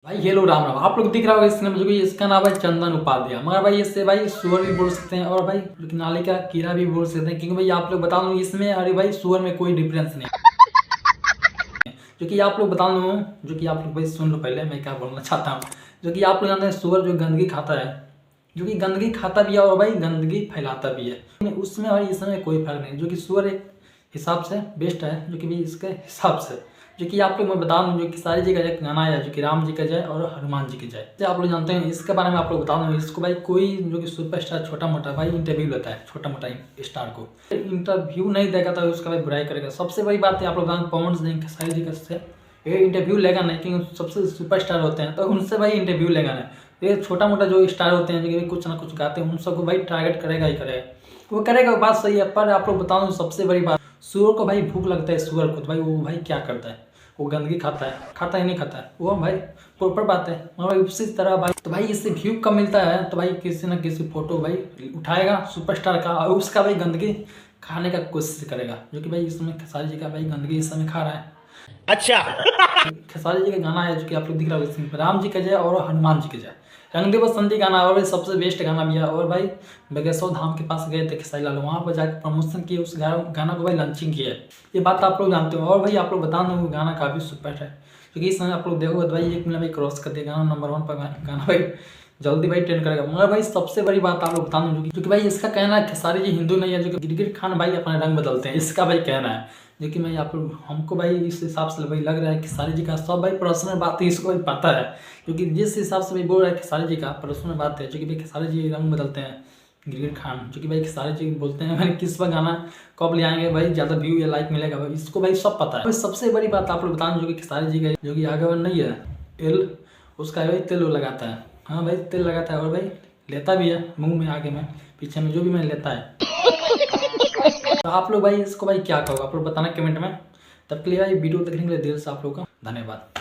भाई हेलो राम राम। आप लोग दिख रहा होगा इसमें जो कि इसका नाम है चंदन उपाध्याय, मगर भाई इससे भाई सुअर भी बोल सकते हैं और भाई नाली का कीड़ा भी बोल सकते हैं, क्योंकि भाई आप लोग बता दूं इसमें अरे भाई सुअर में कोई डिफरेंस नहीं है। जो कि आप लोग बता दूं, जो कि आप लोग भाई सुन लो पहले मैं क्या बोलना चाहता हूँ। जो कि आप लोग जानते हैं सुअर जो गंदगी खाता है, जो कि गंदगी खाता भी है और भाई गंदगी फैलाता भी है, उसमें भाई इसमें कोई फर्क नहीं। जो कि सुअर एक हिसाब से बेस्ट है, जो कि भाई इसके हिसाब से जो कि आप लोग मैं बता दूं, जो कि सारी जी का जय गाना है, जो कि राम जी का जय और हनुमान जी की जय। जैसे आप लोग जानते हैं इसके बारे में आप लोग बता दूं, इसको भाई कोई जो कि सुपरस्टार छोटा मोटा भाई इंटरव्यू लेता है, छोटा मोटा स्टार को इंटरव्यू नहीं देगा तो उसका भाई बुराई करेगा। सबसे बड़ी बात है आप लोग पवन सिंह खेसारी जी का से ये इंटरव्यू लेगा नहीं, क्योंकि सबसे सुपरस्टार होते हैं तो उनसे भाई इंटरव्यू लेगा नहीं। ये छोटा मोटा जो स्टार होते हैं जो कि कुछ ना कुछ गाते हैं, उन सबको भाई टारगेट करेगा ही करेगा। वो करेगा, बात सही है, पर आप लोग बता दूं सबसे बड़ी बात, सुअर को भाई भूख लगता है। सुअर को तो भाई वो भाई क्या करता है, वो गंदगी खाता है नहीं खाता है वो भाई प्रॉपर बात है। मगर भाई उसी तरह भाई तो भाई इससे व्यू कम मिलता है तो भाई किसी ना किसी फोटो भाई उठाएगा सुपरस्टार का और उसका भाई गंदगी खाने का कोशिश करेगा। जो कि भाई इसमें खेसारी जी का भाई गंदगी इस समय खा रहा है। अच्छा खेसारी जी का गाना है जो कि आप लोग दिख रहा है इसमें राम जी का जय और हनुमान जी का जय, रंग दे बसंती गाना और भाई सबसे बेस्ट गाना भी है। और भाई बगेश्वर धाम के पास गए थे खेसारी लाल, वहाँ पर जाकर प्रमोशन किए उस गाना को भाई लॉन्चिंग किया है। ये बात आप लोग जानते हो। और भाई आप लोग बता दो वो गाना काफ़ी सुपर है, क्योंकि इस समय आप लोग देखोगे तो भाई 1 मिलियन भाई क्रॉस कर दिया, गाना नंबर 1 पर गाना भाई जल्दी भाई ट्रेंड करेगा। मगर भाई सबसे बड़ी बात आप लोग बता दूं, जो कि भाई इसका कहना है खेसारी जी हिंदू नहीं है, जो कि गिरगिट खान भाई अपना रंग बदलते हैं, इसका भाई कहना है। जो कि मैं आप हमको भाई इस हिसाब से भाई लग रहा है कि खेसारी जी का सब भाई पर्सनल बात है, इसको भाई पता है। क्योंकि जिस हिसाब से भाई बोल रहा है खेसारी जी का पर्सनल बात है, जो कि भाई खेसारी जी रंग बदलते हैं गिरगिट खान, जो कि भाई खेसारी जी बोलते हैं भाई किस पर गाना कब ले आएंगे भाई ज़्यादा व्यू या लाइक मिलेगा, भाई इसको भाई सब पता है। भाई सबसे बड़ी बात आप लोग बता दें, जो कि खेसारी जी का जो कि आगे नहीं है एल, उसका भाई तेल लगाता है। हाँ भाई तेल लगाता है और भाई लेता भी है मुंह में, आगे में पीछे में जो भी मैं लेता है। तो आप लोग भाई इसको भाई क्या कहोगे आप लोग बताना कमेंट में। तब के लिए भाई वीडियो देखने के लिए दिल से आप लोग का धन्यवाद।